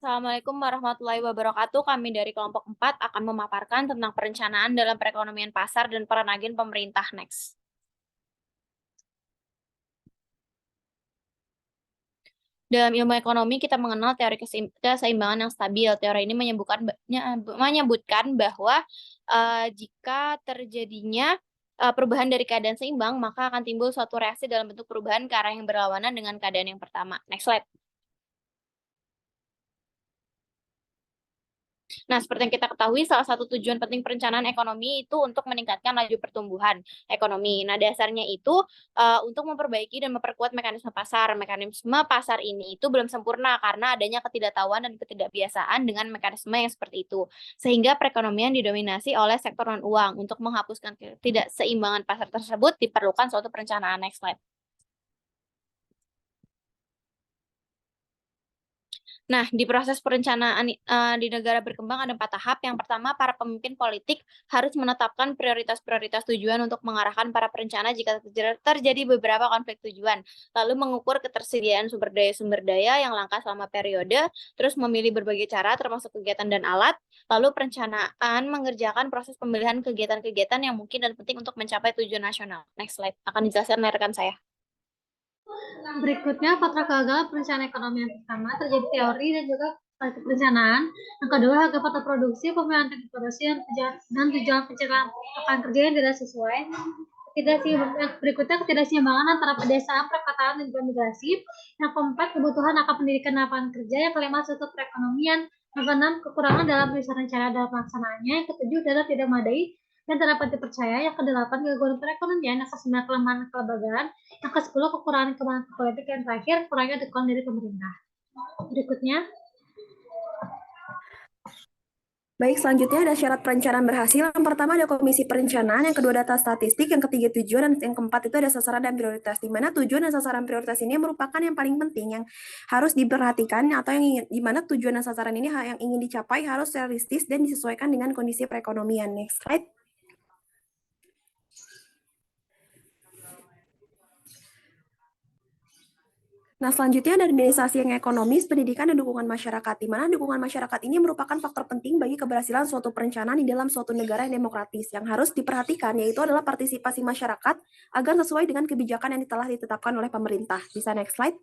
Assalamualaikum warahmatullahi wabarakatuh. Kami dari kelompok 4 akan memaparkan tentang perencanaan dalam perekonomian pasar dan peran agen pemerintah. Next. Dalam ilmu ekonomi, kita mengenal teori keseimbangan yang stabil. Teori ini menyebutkan bahwa jika terjadinya perubahan dari keadaan seimbang, maka akan timbul suatu reaksi dalam bentuk perubahan ke arah yang berlawanan dengan keadaan yang pertama. Next slide. Nah, seperti yang kita ketahui, salah satu tujuan penting perencanaan ekonomi itu untuk meningkatkan laju pertumbuhan ekonomi. Nah, dasarnya itu untuk memperbaiki dan memperkuat mekanisme pasar. Mekanisme pasar ini itu belum sempurna karena adanya ketidaktahuan dan ketidakbiasaan dengan mekanisme yang seperti itu. Sehingga perekonomian didominasi oleh sektor non-uang. Untuk menghapuskan ketidakseimbangan pasar tersebut diperlukan suatu perencanaan. Next slide. Nah, di proses perencanaan di negara berkembang ada 4 tahap. Yang pertama, para pemimpin politik harus menetapkan prioritas-prioritas tujuan untuk mengarahkan para perencana jika terjadi beberapa konflik tujuan. Lalu mengukur ketersediaan sumber daya yang langka selama periode, terus memilih berbagai cara termasuk kegiatan dan alat. Lalu perencanaan mengerjakan proses pemilihan kegiatan-kegiatan yang mungkin dan penting untuk mencapai tujuan nasional. Next slide. Akan dijelaskan oleh rekan saya. Berikutnya, faktor kegagalan perencanaan ekonomi yang pertama terjadi teori dan juga perencanaan. Yang kedua, harga faktor produksi, pemilihan teknik produksi dan tujuan penciptaan lapangan kerja yang tidak sesuai. Berikutnya, ketidakseimbangan antara pedesaan, perkotaan, dan juga migrasi. Yang keempat, kebutuhan akan pendidikan lapangan kerja. Yang kelima, struktur perekonomian. Yang keenam, kekurangan dalam penyusunan rencana dalam pelaksanaannya. Yang ketujuh, data tidak memadai dan tidak dapat dipercaya. Yang kedelapan, gangguan perekonomian. Yang kesembilan, kelemahan kelembagaan. Yang ke-10, kekurangan kemampuan politik. Yang terakhir, kurangnya dukungan dari pemerintah. Berikutnya. Baik, selanjutnya ada syarat perencanaan berhasil. Yang pertama ada komisi perencanaan, yang kedua data statistik, yang ketiga tujuan, dan yang keempat itu ada sasaran dan prioritas. Di mana tujuan dan sasaran prioritas ini merupakan yang paling penting, yang harus diperhatikan, atau di mana tujuan dan sasaran ini yang ingin dicapai harus realistis dan disesuaikan dengan kondisi perekonomian. Next slide. Nah, selanjutnya ada organisasi yang ekonomis, pendidikan, dan dukungan masyarakat, di mana dukungan masyarakat ini merupakan faktor penting bagi keberhasilan suatu perencanaan di dalam suatu negara yang demokratis. Yang harus diperhatikan yaitu adalah partisipasi masyarakat agar sesuai dengan kebijakan yang telah ditetapkan oleh pemerintah. Bisa next slide.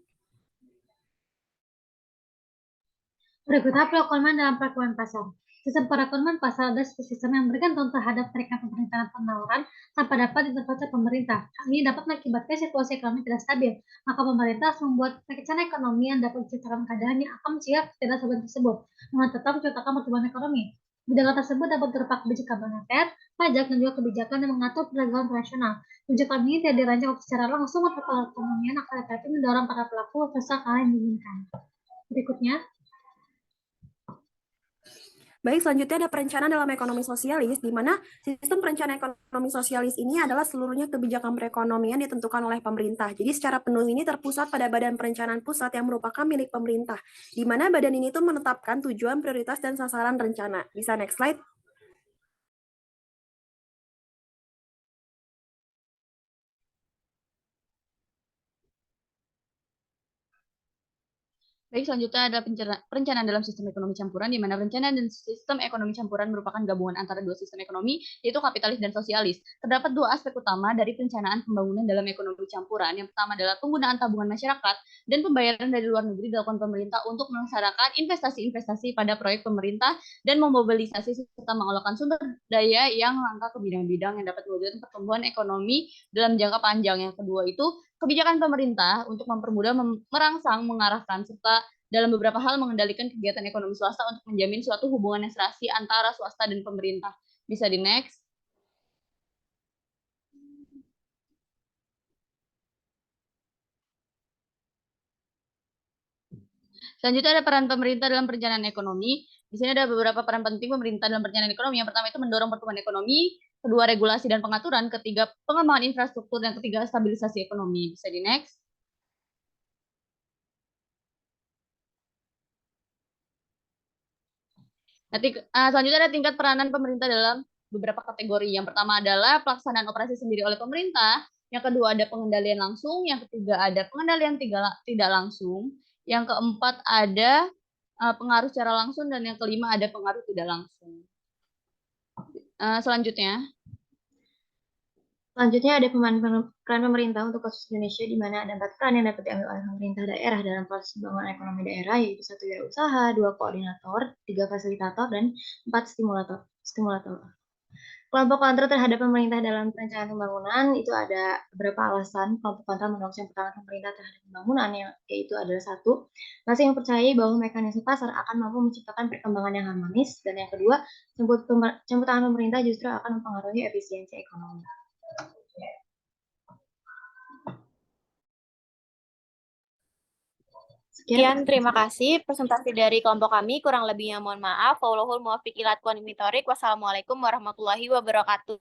Berikutnya, perekonomian dalam perekonomian pasar. Sistem perekonomian pasar adalah sistem yang bergantung terhadap tarikan pemerintahan penawaran tanpa dapat intervensi pemerintah. Hal ini dapat mengakibatkan situasi ekonomi tidak stabil. Maka pemerintah harus membuat rencana ekonomi yang dapat menciptakan keadaan yang akan mencegah ketidakstabilan tersebut, dengan tetap menciptakan pertumbuhan ekonomi. Kebijakan tersebut dapat berupa kebijakan moneter, pajak, dan juga kebijakan yang mengatur perdagangan internasional. Kebijakan ini tidak dirancang secara langsung untuk perekonomian, akan tetapi mendorong para pelaku usaha hal yang diinginkan. Berikutnya. Baik, selanjutnya ada perencanaan dalam ekonomi sosialis, di mana sistem perencanaan ekonomi sosialis ini adalah seluruhnya kebijakan perekonomian ditentukan oleh pemerintah. Jadi secara penuh ini terpusat pada Badan Perencanaan Pusat yang merupakan milik pemerintah, di mana badan ini tuh menetapkan tujuan, prioritas, dan sasaran rencana. Bisa next slide. Baik, selanjutnya ada perencanaan dalam sistem ekonomi campuran, di mana perencanaan dan sistem ekonomi campuran merupakan gabungan antara dua sistem ekonomi, yaitu kapitalis dan sosialis. Terdapat dua aspek utama dari perencanaan pembangunan dalam ekonomi campuran. Yang pertama adalah penggunaan tabungan masyarakat dan pembayaran dari luar negeri dilakukan pemerintah untuk melaksanakan investasi-investasi pada proyek pemerintah dan memobilisasi serta mengalokkan sumber daya yang langka ke bidang-bidang yang dapat mewujudkan pertumbuhan ekonomi dalam jangka panjang. Yang kedua itu kebijakan pemerintah untuk mempermudah, merangsang, mengarahkan, serta dalam beberapa hal mengendalikan kegiatan ekonomi swasta untuk menjamin suatu hubungan yang serasi antara swasta dan pemerintah. Bisa di next. Selanjutnya ada peran pemerintah dalam perencanaan ekonomi. Di sini ada beberapa peran penting pemerintah dalam perencanaan ekonomi. Yang pertama itu mendorong pertumbuhan ekonomi, kedua regulasi dan pengaturan, ketiga pengembangan infrastruktur, dan ketiga stabilisasi ekonomi. Bisa di next. Selanjutnya ada tingkat peranan pemerintah dalam beberapa kategori. Yang pertama adalah pelaksanaan operasi sendiri oleh pemerintah, yang kedua ada pengendalian langsung, yang ketiga ada pengendalian tidak langsung, yang keempat ada pengaruh secara langsung, dan yang kelima ada pengaruh tidak langsung. Selanjutnya ada peran pemerintah untuk kasus Indonesia, di mana ada 4 peran yang dapat diambil oleh pemerintah daerah dalam proses pembangunan ekonomi daerah, yaitu 1 wirausaha, 2 koordinator, 3 fasilitator, dan 4 stimulator. Kelompok kontra terhadap pemerintah dalam perencanaan pembangunan itu ada beberapa alasan kelompok kontra menolak yang pertama pemerintah terhadap pembangunan, yaitu adalah 1, masih mempercayai bahwa mekanisme pasar akan mampu menciptakan perkembangan yang harmonis, dan yang kedua, campur tangan pemerintah justru akan mempengaruhi efisiensi ekonomi. Sekian, terima kasih presentasi dari kelompok kami. Kurang lebihnya mohon maaf. Wallahul muwaffiq ila aqwamit thoriq. Wassalamualaikum warahmatullahi wabarakatuh.